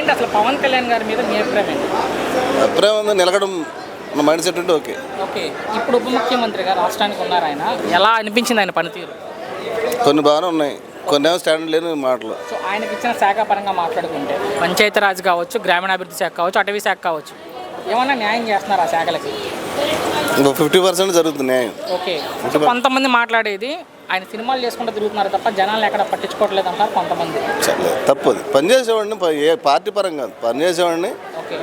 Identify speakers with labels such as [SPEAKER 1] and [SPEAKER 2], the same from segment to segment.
[SPEAKER 1] ఏంటి అసలు పవన్ కళ్యాణ్ గారి మీద మీ అభిప్రాయం ఏంటి?
[SPEAKER 2] అభిప్రాయం ఉంది, నిలకడం మన మైండ్ సెట్ ఉంటే ఓకే.
[SPEAKER 1] ఓకే, ఇప్పుడు ఉప ముఖ్యమంత్రిగా రాష్ట్రానికి ఉన్నారు ఆయన. ఎలా అనిపించింది ఆయన పనితీరు?
[SPEAKER 2] కొన్ని బాగానే ఉన్నాయి, కొన్ని ఏమో స్టాండర్డ్ లేని మాటలు.
[SPEAKER 1] సో ఆయనకి ఇచ్చిన శాఖ పరంగా మాట్లాడుకుంటే పంచాయతీరాజ్ కావచ్చు, గ్రామీణాభివృద్ధి శాఖ కావచ్చు, అటవీ శాఖ కావచ్చు, ఏమన్నా న్యాయం చేస్తున్నారు ఆ శాఖలకి?
[SPEAKER 2] ఇంకో 50% జరుగుతుంది న్యాయం.
[SPEAKER 1] ఓకే, సో కొంతమంది మాట్లాడేది ఆయన సినిమాలు చేసుకుంటూ తిరుగుతున్నారు తప్ప జనాలు ఎక్కడ పట్టించుకోవట్లేదు అంటారు కొంతమంది.
[SPEAKER 2] తప్పదు. పనిచేసేవాడిని ఏ పార్టీ పరంగా కాదు, పనిచేసేవాడిని
[SPEAKER 1] ఓకే,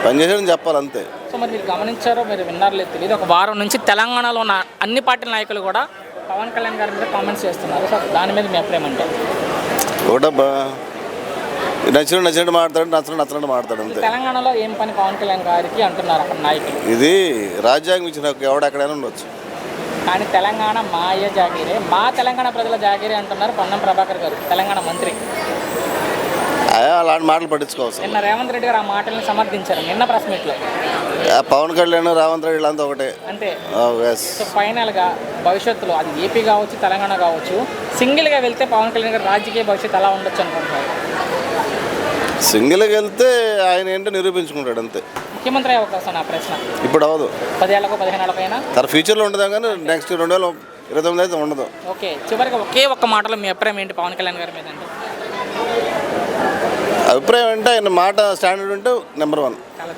[SPEAKER 2] పనిచేసేవాడిని చెప్పాలి అంతే.
[SPEAKER 1] సో మరి మీరు గమనించారో మీరు విన్నారో లేదు తెలియదు, ఒక వారం నుంచి తెలంగాణలో ఉన్న అన్ని పార్టీల నాయకులు కూడా పవన్ కళ్యాణ్ గారి మీద కామెంట్స్ చేస్తున్నారు. సో దాని మీద మీ అభిప్రాయం అంటే?
[SPEAKER 2] ఒకటబ్బా, నచ్చినట్టు మాట్లాడు, నచ్చినట్టు మాట్లాడు అంతే.
[SPEAKER 1] తెలంగాణలో ఏం పని పవన్ కళ్యాణ్ గారికి అంటున్నారు అక్కడ నాయకులు?
[SPEAKER 2] ఇది రాజ్యాంగం ఇచ్చిన ఎవడెక్కడైనా ఉండొచ్చు,
[SPEAKER 1] కానీ తెలంగాణ మాయ జాగీరే, మా తెలంగాణ ప్రజల జాగీరే అంటున్నారు పొన్నం ప్రభాకర్ గారు, తెలంగాణ మంత్రి.
[SPEAKER 2] అలాంటి మాటలు పట్టించుకోవచ్చు.
[SPEAKER 1] నిన్న రేవంత్ రెడ్డి గారు ఆ మాటల్ని సమర్థించారు నిన్న ప్రెస్ మీట్లో.
[SPEAKER 2] పవన్ కళ్యాణ్, రేవంత్ రెడ్డి అంతా ఒకటే
[SPEAKER 1] అంతే.
[SPEAKER 2] సో
[SPEAKER 1] ఫైనల్గా భవిష్యత్తులో అది ఏపీ కావచ్చు, తెలంగాణ కావచ్చు, సింగిల్గా వెళ్తే పవన్ కళ్యాణ్ గారు రాజకీయ భవిష్యత్తు ఎలా ఉండొచ్చు అనుకుంటున్నారు?
[SPEAKER 2] సింగిల్గా వెళ్తే ఆయన ఏంటో నిరూపించుకుంటాడు అంతే.
[SPEAKER 1] ముఖ్యమంత్రి అయ్యే అవకాశం నా ప్రశ్న.
[SPEAKER 2] ఇప్పుడు అవ్వదు,
[SPEAKER 1] 10 ఏళ్ళకో 15 ఏళ్ళకైనా
[SPEAKER 2] తన ఫ్యూచర్లో ఉండదు, కానీ నెక్స్ట్ 2029 అయితే ఉండదు.
[SPEAKER 1] ఓకే, చివరికి ఒకే ఒక్క మాటలో మీ అభిప్రాయం ఏంటి పవన్ కళ్యాణ్ గారి మీద అంటే?
[SPEAKER 2] అభిప్రాయం అంటే ఆయన మాట స్టాండర్డ్ ఉంటే నెంబర్ 1.